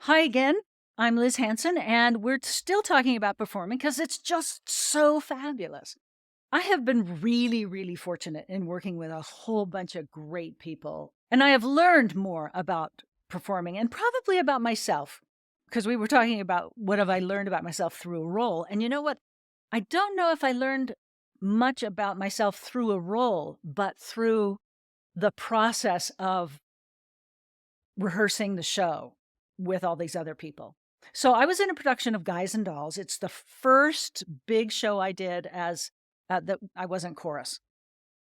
Hi again. I'm Liz Hanson, and we're still talking about performing because it's just so fabulous. I have been really, really fortunate in working with a whole bunch of great people, and I have learned more about performing and probably about myself because we were talking about what have I learned about myself through a role. And you know what? I don't know if I learned much about myself through a role, but through the process of rehearsing the show with all these other people. So I was in a production of Guys and Dolls. It's the first big show I did as that I wasn't chorus.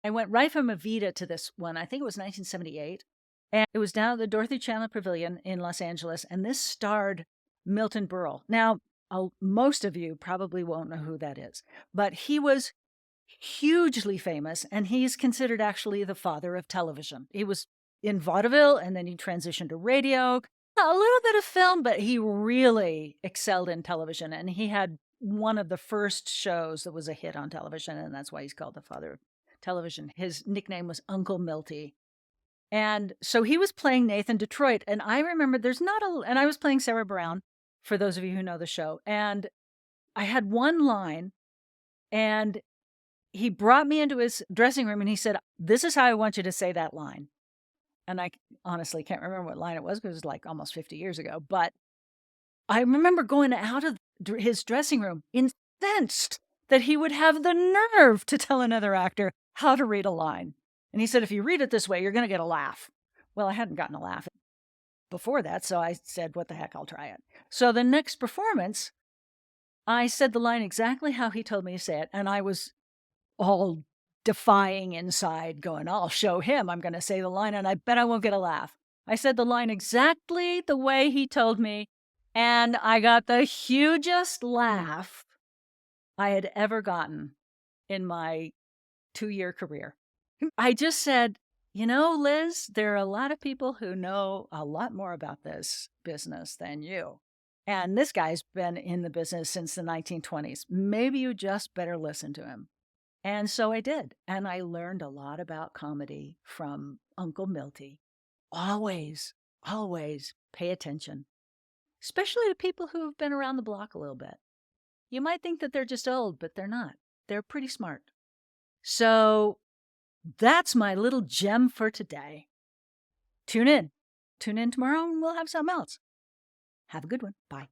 I went right from Evita to this one. I think it was 1978. And it was down at the Dorothy Chandler Pavilion in Los Angeles. And this starred Milton Berle. Now, most of you probably won't know who that is, but he was hugely famous, and he's considered actually the father of television. He was in vaudeville, and then he transitioned to radio, a little bit of film, but he really excelled in television. And he had one of the first shows that was a hit on television, and that's why he's called the father of television. His nickname was Uncle Miltie. And so he was playing Nathan Detroit. And I remember and I was playing Sarah Brown, for those of you who know the show. And I had one line, and he brought me into his dressing room and he said, "This is how I want you to say that line." And I honestly can't remember what line it was because it was like almost 50 years ago. But I remember going out of his dressing room incensed that he would have the nerve to tell another actor how to read a line. And he said, "If you read it this way, you're going to get a laugh." Well, I hadn't gotten a laugh before that. So I said, "What the heck, I'll try it." So the next performance, I said the line exactly how he told me to say it. And I was all defying inside, going, "I'll show him. I'm going to say the line, and I bet I won't get a laugh." I said the line exactly the way he told me, and I got the hugest laugh I had ever gotten in my 2-year career. I just said, Liz, there are a lot of people who know a lot more about this business than you. And this guy's been in the business since the 1920s. Maybe you just better listen to him. And so I did. And I learned a lot about comedy from Uncle Miltie. Always, always pay attention, especially to people who have been around the block a little bit. You might think that they're just old, but they're not. They're pretty smart. So that's my little gem for today. Tune in. Tune in tomorrow and we'll have something else. Have a good one. Bye.